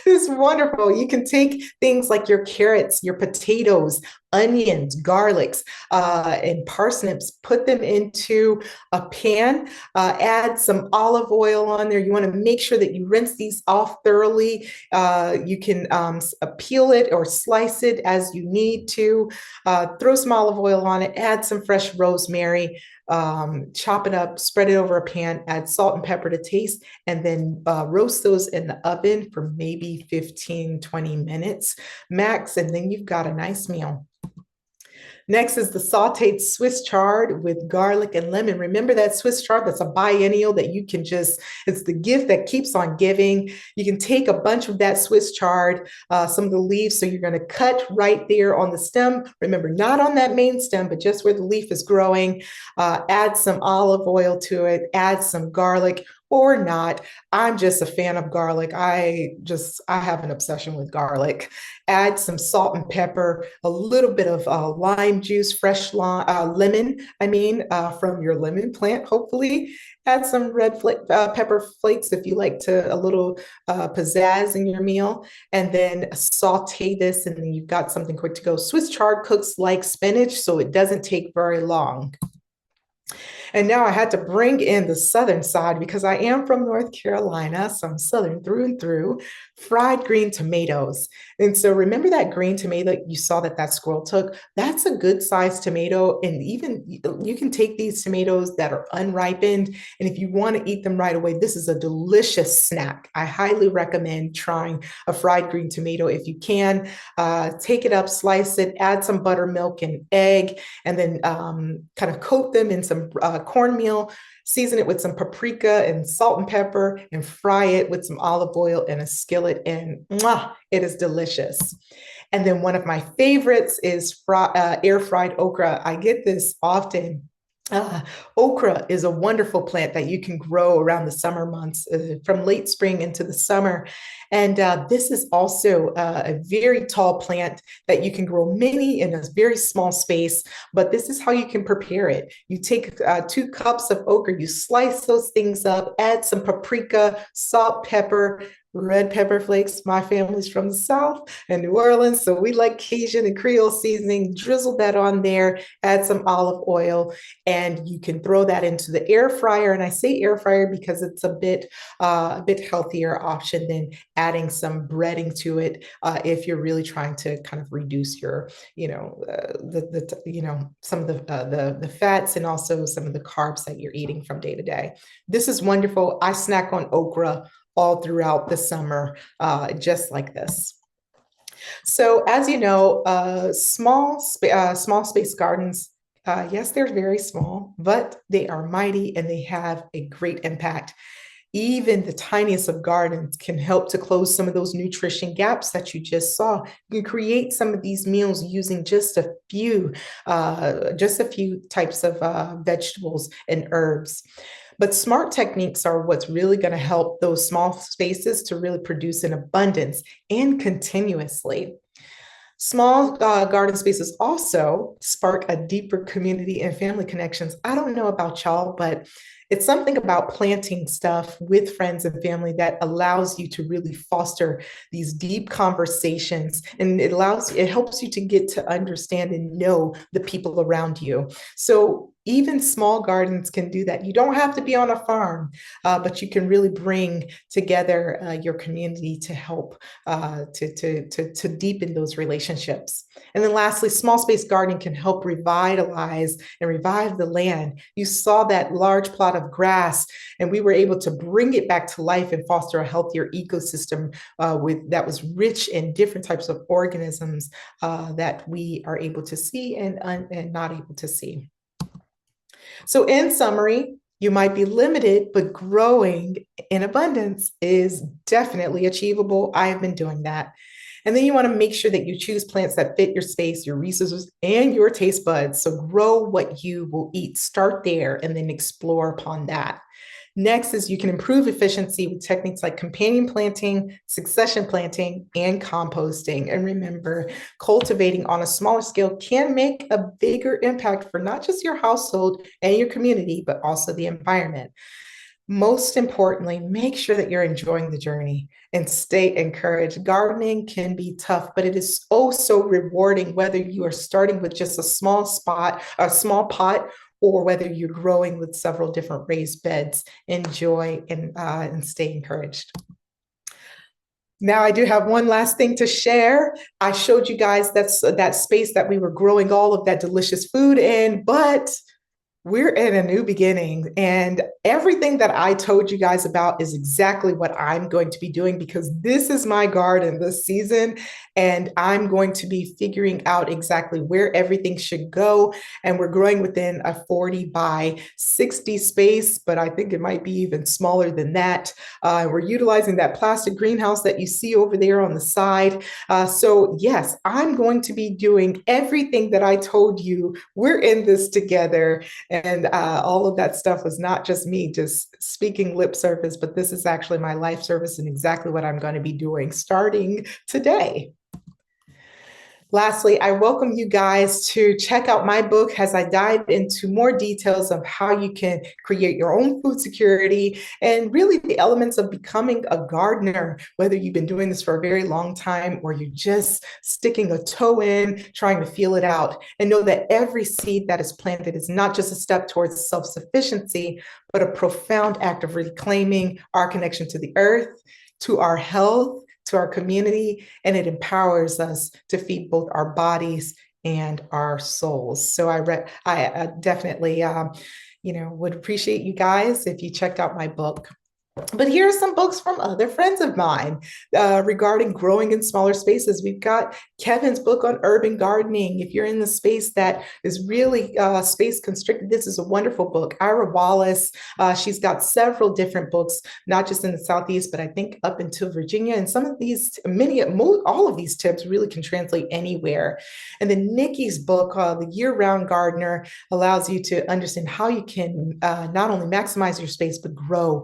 It's wonderful. You can take things like your carrots, your potatoes, onions, garlics, and parsnips, put them into a pan, add some olive oil on there. You want to make sure that you rinse these off thoroughly. You can peel it or slice it as you need to. Throw some olive oil on it, add some fresh rosemary, chop it up, spread it over a pan, add salt and pepper to taste, and then roast those in the oven for maybe 15-20 minutes max, and then you've got a nice meal. Next is the sauteed Swiss chard with garlic and lemon. Remember that Swiss chard? That's a biennial that you can just, it's the gift that keeps on giving. You can take a bunch of that Swiss chard, some of the leaves. So you're going to cut right there on the stem. Remember, not on that main stem, but just where the leaf is growing. Add some olive oil to it, add some garlic or not. I'm just a fan of garlic. I have an obsession with garlic. Add some salt and pepper, a little bit of lime juice, lemon, from your lemon plant, hopefully. Add some pepper flakes if you like to, a little pizzazz in your meal, and then saute this, and then you've got something quick to go. Swiss chard cooks like spinach, so it doesn't take very long. And now I had to bring in the Southern side because I am from North Carolina, so I'm Southern through and through. Fried green tomatoes. And so remember that green tomato you saw that squirrel took? That's a good sized tomato. And even you can take these tomatoes that are unripened. And if you want to eat them right away, this is a delicious snack. I highly recommend trying a fried green tomato if you can. Take it up, slice it, add some buttermilk and egg, and then kind of coat them in some cornmeal, season it with some paprika and salt and pepper, and fry it with some olive oil in a skillet. And it is delicious. And then one of my favorites is air fried okra. I get this often. Okra is a wonderful plant that you can grow around the summer months, from late spring into the summer. And this is also a very tall plant that you can grow many in a very small space. But this is how you can prepare it. You take 2 cups of okra, you slice those things up, add some paprika, salt, pepper, red pepper flakes. My family's from the South and New Orleans, so we like Cajun and Creole seasoning. Drizzle that on there, add some olive oil, and you can throw that into the air fryer. And I say air fryer because it's a bit healthier option than adding some breading to it if you're really trying to kind of reduce your, some of the fats and also some of the carbs that you're eating from day to day. This is wonderful. I snack on okra all throughout the summer, just like this. So as you know, small space gardens, yes, they're very small, but they are mighty and they have a great impact. Even the tiniest of gardens can help to close some of those nutrition gaps that you just saw. You can create some of these meals using just a few types of vegetables and herbs. But smart techniques are what's really going to help those small spaces to really produce in abundance and continuously. Small garden spaces also spark a deeper community and family connections. I don't know about y'all, but it's something about planting stuff with friends and family that allows you to really foster these deep conversations, and it helps you to get to understand and know the people around you. So even small gardens can do that. You don't have to be on a farm, but you can really bring together your community to help to deepen those relationships. And then lastly, small space gardening can help revitalize and revive the land. You saw that large plot of grass, and we were able to bring it back to life and foster a healthier ecosystem that was rich in different types of organisms that we are able to see and not able to see. So in summary, you might be limited, but growing in abundance is definitely achievable. I have been doing that. And then you want to make sure that you choose plants that fit your space, your resources, and your taste buds. So grow what you will eat. Start there and then explore upon that. Next is you can improve efficiency with techniques like companion planting, succession planting, and composting. And remember, cultivating on a smaller scale can make a bigger impact for not just your household and your community, but also the environment. Most importantly, make sure that you're enjoying the journey and stay encouraged. Gardening can be tough, but it is oh so rewarding, whether you are starting with just a small pot, or whether you're growing with several different raised beds. Enjoy and stay encouraged. Now I do have one last thing to share. I showed you guys that space that we were growing all of that delicious food in, but We're in a new beginning, and everything that I told you guys about is exactly what I'm going to be doing because this is my garden this season, and I'm going to be figuring out exactly where everything should go. And we're growing within a 40 by 60 space, but I think it might be even smaller than that. We're utilizing that plastic greenhouse that you see over there on the side. So, yes, I'm going to be doing everything that I told you. We're in this together. And all of that stuff was not just me just speaking lip service, but this is actually my life service and exactly what I'm going to be doing starting today. Lastly, I welcome you guys to check out my book as I dive into more details of how you can create your own food security and really the elements of becoming a gardener, whether you've been doing this for a very long time or you're just sticking a toe in, trying to feel it out, and know that every seed that is planted is not just a step towards self-sufficiency, but a profound act of reclaiming our connection to the earth, to our health, to our community, and it empowers us to feed both our bodies and our souls. So I definitely, would appreciate you guys if you checked out my book. But here are some books from other friends of mine regarding growing in smaller spaces. We've got Kevin's book on urban gardening. If you're in the space that is really space constricted, this is a wonderful book. Ira Wallace, she's got several different books, not just in the Southeast, but I think up into Virginia. And some of these, all of these tips really can translate anywhere. And then Nikki's book, The Year-Round Gardener, allows you to understand how you can not only maximize your space, but grow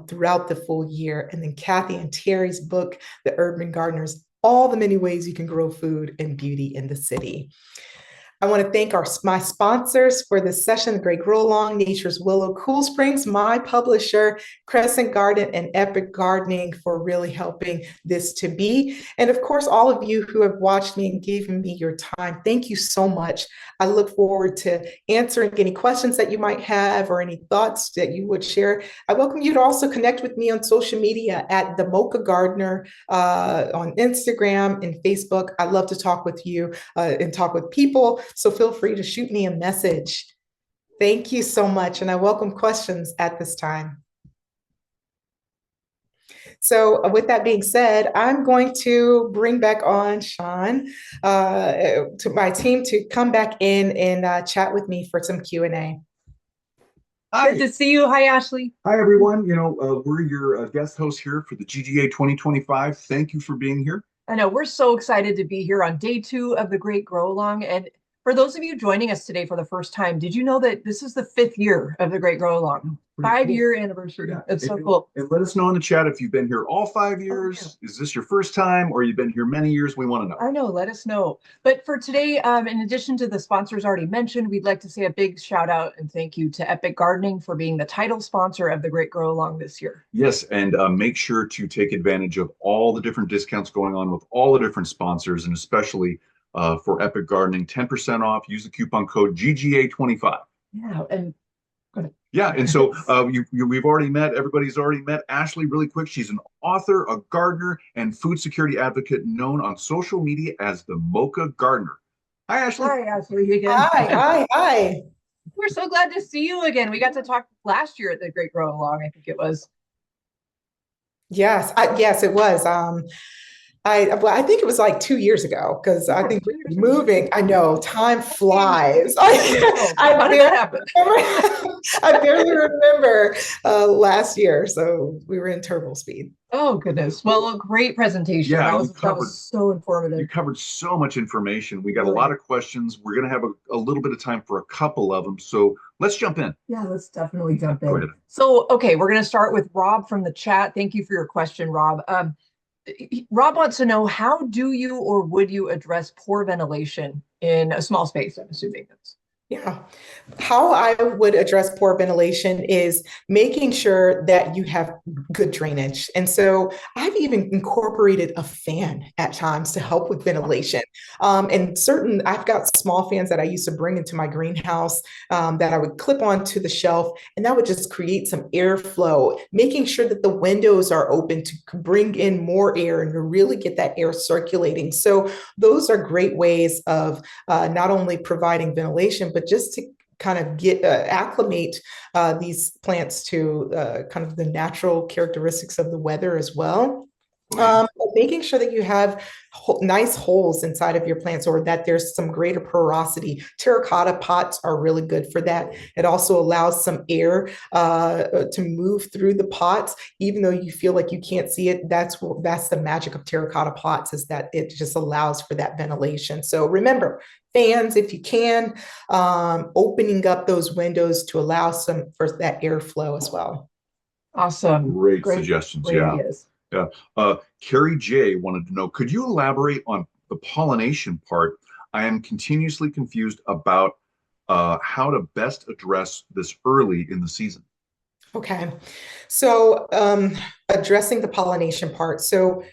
throughout the full year. And then Kathy and Terry's book, The Urban Gardeners, all the many ways you can grow food and beauty in the city. I want to thank my sponsors for this session, The Great Grow Along, Nature's Willow, Cool Springs, my publisher, Crescent Garden, and Epic Gardening for really helping this to be. And of course, all of you who have watched me and given me your time, thank you so much. I look forward to answering any questions that you might have or any thoughts that you would share. I welcome you to also connect with me on social media at The Mocha Gardener on Instagram and Facebook. I love to talk with you and talk with people. So feel free to shoot me a message. Thank you so much. And I welcome questions at this time. So with that being said, I'm going to bring back on Sean to my team to come back in and chat with me for some Q&A. Hi. Good to see you. Hi, Ashlie. Hi, everyone. We're your guest hosts here for the GGA 2025. Thank you for being here. I know we're so excited to be here on day 2 of the Great Grow Along. And for those of you joining us today for the first time, did you know that this is the 5th year of the Great Grow Along? 5-year anniversary. Yeah. It's so cool. And let us know in the chat if you've been here all 5 years. Oh, yeah. Is this your first time or you've been here many years? We want to know. I know. Let us know. But for today, in addition to the sponsors already mentioned, we'd like to say a big shout out and thank you to Epic Gardening for being the title sponsor of the Great Grow Along this year. Yes. And make sure to take advantage of all the different discounts going on with all the different sponsors, and especially for Epic Gardening, 10% off. Use the coupon code GGA25. Yeah. And yeah, and so we've already met, everybody's already met Ashlie really quick. She's an author, a gardener, and food security advocate known on social media as the Mocha Gardener. Hi, Ashlie. Hi, Ashlie. Again. Hi. We're so glad to see you again. We got to talk last year at the Great Grow Along, I think it was. Yes, yes, it was. I think it was like 2 years ago because I think we're moving. I know time flies. How did that happen? I barely remember last year, so we were in turbo speed. Oh goodness! Well, a great presentation. Yeah, that was so informative. You covered so much information. We got a lot of questions. We're going to have a little bit of time for a couple of them. So let's jump in. Yeah, let's definitely jump in. Go ahead. So, okay, we're going to start with Rob from the chat. Thank you for your question, Rob. Rob wants to know, how do you or would you address poor ventilation in a small space? I'm assuming that's. Yeah. How I would address poor ventilation is making sure that you have good drainage. And so I've even incorporated a fan at times to help with ventilation. I've got small fans that I used to bring into my greenhouse that I would clip onto the shelf, and that would just create some airflow, making sure that the windows are open to bring in more air and to really get that air circulating. So those are great ways of not only providing ventilation, but just to kind of get acclimate these plants to kind of the natural characteristics of the weather as well. Making sure that you have nice holes inside of your plants, or that there's some greater porosity. Terracotta pots are really good for that. It also allows some air to move through the pots, even though you feel like you can't see it. That's the magic of terracotta pots, is that it just allows for that ventilation. So remember, fans if you can, opening up those windows to allow some for that airflow as well. Awesome. Great suggestions. Great ideas. Yeah. Carrie J wanted to know, could you elaborate on the pollination part? I am continuously confused about how to best address this early in the season. Okay. So addressing the pollination part. So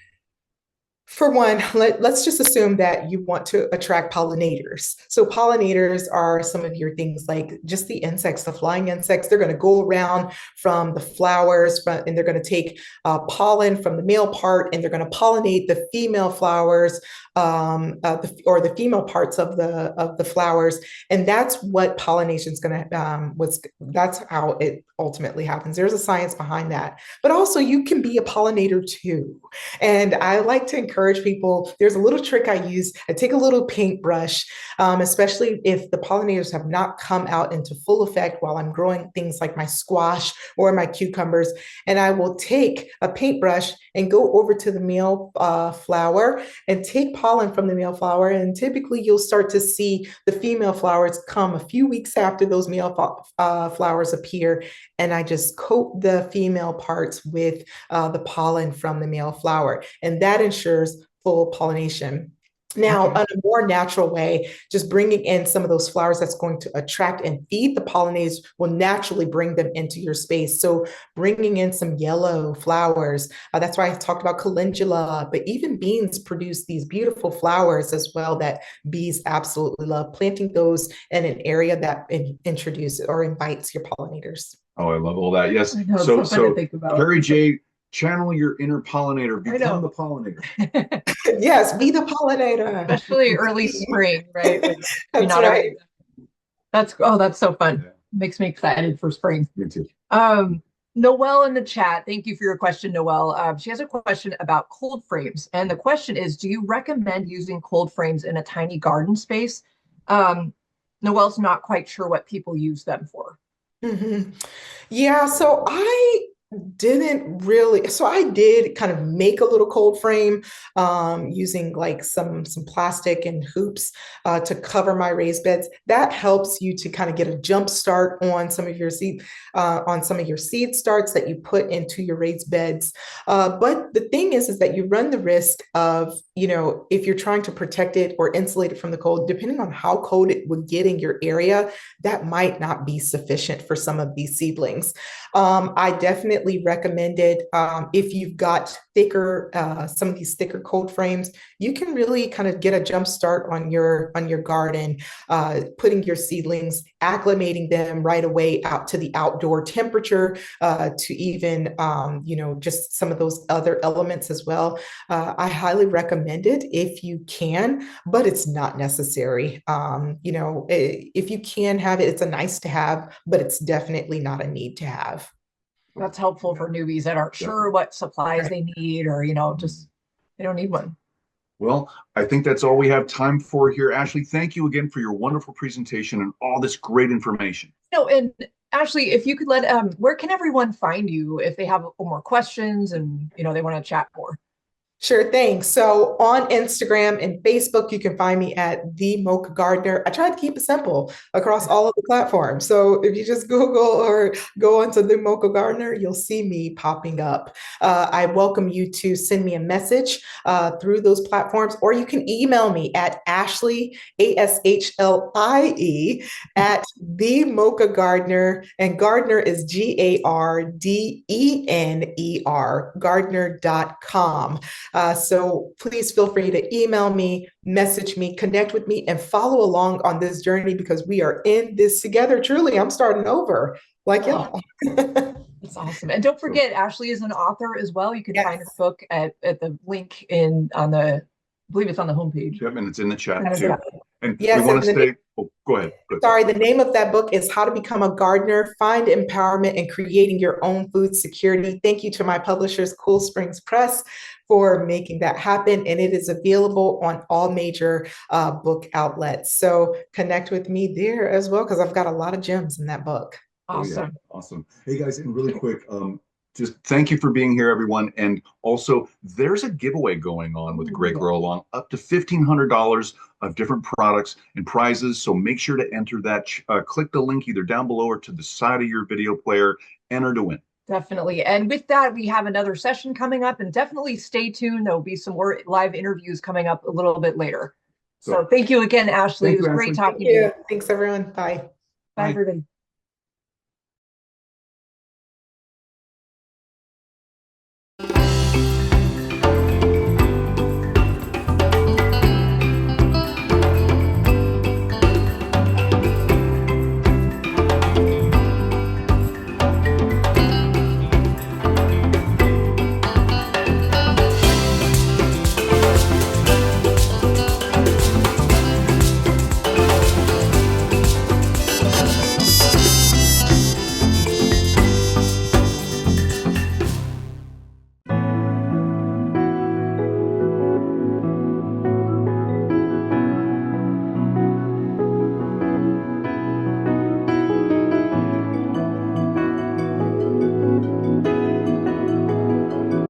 for one, let's just assume that you want to attract pollinators. So pollinators are some of your things like just the insects, the flying insects. They're going to go around from the flowers, and they're going to take pollen from the male part, and they're going to pollinate the female flowers, or the female parts of the flowers. And that's what pollination is going to that's how it ultimately happens. There's a science behind that. But also, you can be a pollinator too. And I like to encourage people, there's a little trick I use. I take a little paintbrush, especially if the pollinators have not come out into full effect while I'm growing things like my squash or my cucumbers. And I will take a paintbrush and go over to the male flower and take pollen from the male flower. And typically you'll start to see the female flowers come a few weeks after those male flowers appear. And I just coat the female parts with the pollen from the male flower. And that ensures full pollination. Now, on a more natural way, just bringing in some of those flowers that's going to attract and feed the pollinators will naturally bring them into your space. So bringing in some yellow flowers, that's why I talked about calendula, but even beans produce these beautiful flowers as well that bees absolutely love. Planting those in an area that introduces or invites your pollinators. Oh, I love all that. Yes. I know, so fun to think about. Carrie J, channel your inner pollinator, become the pollinator. Yes, be the pollinator. Especially early spring, right? That's right. That's so fun. Yeah. Makes me excited for spring. Me too. Noelle in the chat, thank you for your question, Noelle. She has a question about cold frames. And the question is, do you recommend using cold frames in a tiny garden space? Noelle's not quite sure what people use them for. Mm-hmm. Yeah, so I did kind of make a little cold frame using like some plastic and hoops to cover my raised beds. That helps you to kind of get a jump start on some of your seed starts that you put into your raised beds. But the thing is that you run the risk of, if you're trying to protect it or insulate it from the cold, depending on how cold it would get in your area, that might not be sufficient for some of these seedlings. I definitely recommend it. If you've got some of these thicker cold frames, you can really kind of get a jump start on your garden, putting your seedlings, acclimating them right away out to the outdoor temperature, to even, just some of those other elements as well. I highly recommend it if you can, but it's not necessary. If you can have it, it's a nice to have, but it's definitely not a need to have. That's helpful for newbies that aren't sure what supplies they need, or, just they don't need one. Well, I think that's all we have time for here. Ashlie, thank you again for your wonderful presentation and all this great information. And Ashlie, if you could where can everyone find you if they have more questions and, they want to chat more? Sure thing. So on Instagram and Facebook, you can find me at The Mocha Gardener. I try to keep it simple across all of the platforms. So if you just Google or go onto The Mocha Gardener, you'll see me popping up. I welcome you to send me a message through those platforms, or you can email me at Ashlie, ASHLIE, at The Mocha Gardener, and Gardener is GARDENER, gardener.com. So please feel free to email me, message me, connect with me, and follow along on this journey, because we are in this together. Truly, I'm starting over. Y'all. That's awesome. And don't forget, Ashlie is an author as well. You can find her book at the link on the believe it's on the homepage. Yep, and it's in the chat Kind of too. got And Yes, we want and to the say, oh, go ahead. Go ahead. Sorry, the name of that book is How to Become a Gardener, Find Empowerment in Creating Your Own Food Security. Thank you to my publishers, Cool Springs Press, for making that happen. And it is available on all major book outlets. So connect with me there as well, because I've got a lot of gems in that book. awesome. Oh, yeah. Awesome. Hey guys, and really quick, just thank you for being here, everyone. And also, there's a giveaway going on with the Great Grow Along, up to $1,500 of different products and prizes. So make sure to enter that. Click the link either down below or to the side of your video player. Enter to win. Definitely. And with that, we have another session coming up, and definitely stay tuned. There'll be some more live interviews coming up a little bit later. So thank you again, Ashlie. It was great talking to you. Thanks, everyone. Bye. Bye, everybody.